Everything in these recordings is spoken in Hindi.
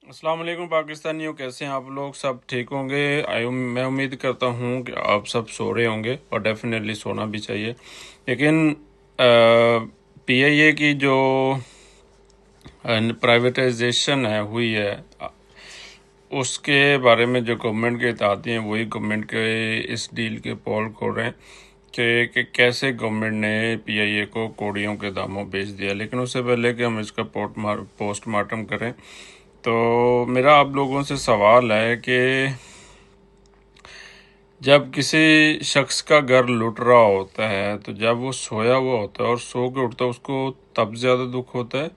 अस्सलाम वालेकुम पाकिस्तानियों, कैसे हैं आप लोग? सब ठीक होंगे। मैं उम्मीद करता हूँ कि आप सब सो रहे होंगे और डेफिनेटली सोना भी चाहिए। लेकिन पीआईए की जो प्राइवेटाइजेशन हुई है, उसके बारे में जो गवर्नमेंट के इत्तेहादी हैं वही गवर्नमेंट के इस डील के पोल खोल रहे हैं कि कैसे गवर्नमेंट ने पीआईए को कौड़ियों के दामों बेच दिया। लेकिन उससे पहले कि हम इसका पोस्टमार्टम करें, तो मेरा आप लोगों से सवाल है कि जब किसी शख्स का घर लुट रहा होता है, तो जब वो सोया हुआ होता है और सो के उठता है, उसको तब ज़्यादा दुख होता है,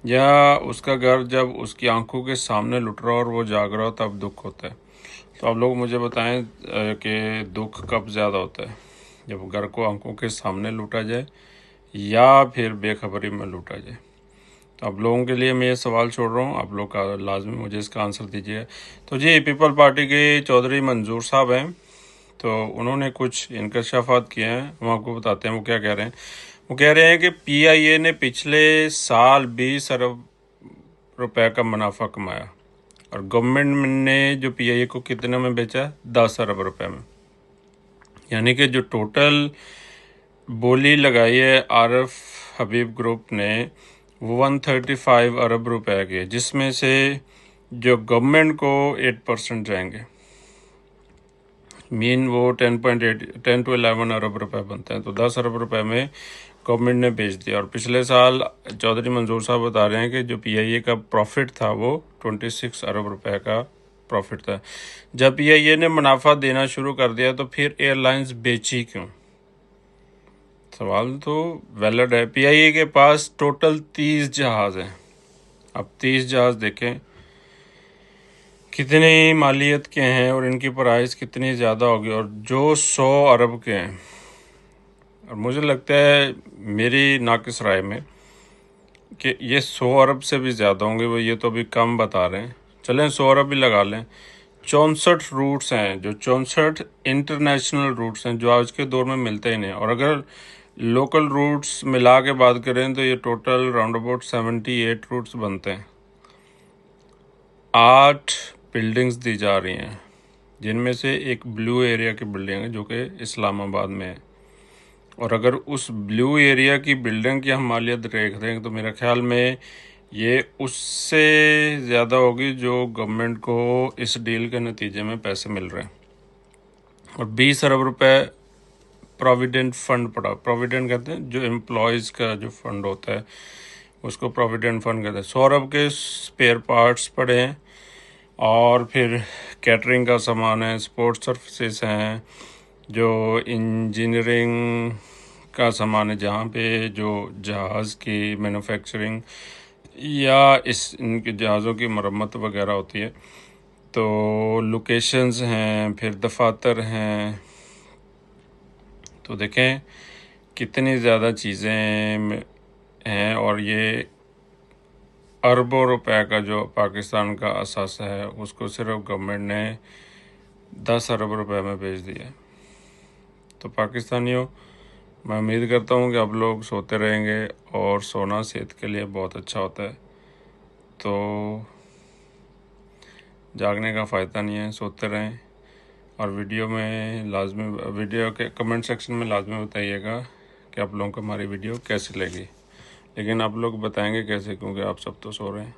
या उसका घर जब उसकी आंखों के सामने लुट रहा हो और वो जाग रहा हो तब दुख होता है? तो आप लोग मुझे बताएं कि दुख कब ज़्यादा होता है, जब घर को आंखों के सामने लूटा जाए या फिर बेखबरी में लूटा जाए? तो आप लोगों के लिए मैं ये सवाल छोड़ रहा हूँ, आप लोग का लाजमी मुझे इसका आंसर दीजिए। तो जी, पीपल पार्टी के चौधरी मंजूर साहब हैं, तो उन्होंने कुछ इंकशाफात किए हैं, हम आपको बताते हैं वो क्या कह रहे हैं। वो कह रहे हैं कि पीआईए ने पिछले साल 20 अरब रुपए का मुनाफा कमाया और गवर्नमेंट ने जो पीआईए को कितने में बेचा? 10 अरब रुपए में। यानी कि जो टोटल बोली लगाई है आरफ हबीब ग्रुप ने, वो 135 अरब रुपए की है, जिसमें से जो गवर्नमेंट को 8% जाएंगे। मीन वो 10 to 11 अरब रुपए बनते हैं। तो 10 अरब रुपए में गवर्नमेंट ने बेच दिया। और पिछले साल चौधरी मंजूर साहब बता रहे हैं कि जो पीआईए का प्रॉफिट था वो 26 अरब रुपए का प्रॉफिट था। जब पीआईए ने मुनाफा देना शुरू कर दिया, तो फिर एयरलाइंस बेची क्यों? सवाल तो वैलिड है। पीआईए के पास टोटल 30 जहाज हैं। अब 30 जहाज देखें कितनी मालियत के हैं और इनकी प्राइस कितनी ज़्यादा होगी, और जो 100 अरब के हैं। और मुझे लगता है, मेरी नाकिस राय में, कि ये 100 अरब से भी ज़्यादा होंगे। वो ये तो अभी कम बता रहे हैं, चलें 100 अरब भी लगा लें। 64 रूट्स हैं, जो 64 इंटरनेशनल रूट्स हैं, जो आज के दौर में मिलते ही नहीं। और अगर लोकल रूट्स मिला के बात करें तो ये टोटल राउंड अबाउट 78 रूट्स बनते हैं। 8 बिल्डिंग्स दी जा रही हैं, जिनमें से एक ब्लू एरिया की बिल्डिंग है जो कि इस्लामाबाद में है। और अगर उस ब्लू एरिया की बिल्डिंग की हम मालियत देख रहे हैं, तो मेरे ख्याल में ये उससे ज़्यादा होगी जो गवर्नमेंट को इस डील के नतीजे में पैसे मिल रहे हैं। और 20 अरब रुपए प्रोविडेंट फंड पड़ा। प्रोविडेंट कहते हैं जो एम्प्लॉयज़ का जो फंड होता है, उसको प्रोविडेंट फंड कहते हैं। 100 अरब के स्पेयर पार्ट्स पड़े हैं, और फिर कैटरिंग का सामान है, स्पोर्ट्स सर्विसेज हैं, जो इंजीनियरिंग का सामान है, जहाँ पे जो जहाज़ की मैन्युफैक्चरिंग या इनके जहाज़ों की मरम्मत वगैरह होती है। तो लोकेशंस हैं, फिर दफातर हैं। तो देखें कितनी ज़्यादा चीज़ें हैं, और ये अरबों रुपए का जो पाकिस्तान का असासा है, उसको सिर्फ गवर्नमेंट ने 10 अरब रुपए में बेच दिया। तो पाकिस्तानियों, मैं उम्मीद करता हूँ कि आप लोग सोते रहेंगे, और सोना सेहत के लिए बहुत अच्छा होता है। तो जागने का फ़ायदा नहीं है, सोते रहें। और वीडियो के कमेंट सेक्शन में लाजमी बताइएगा कि आप लोगों को हमारी वीडियो कैसी लगी। लेकिन आप लोग बताएंगे कैसे, क्योंकि आप सब तो सो रहे हैं।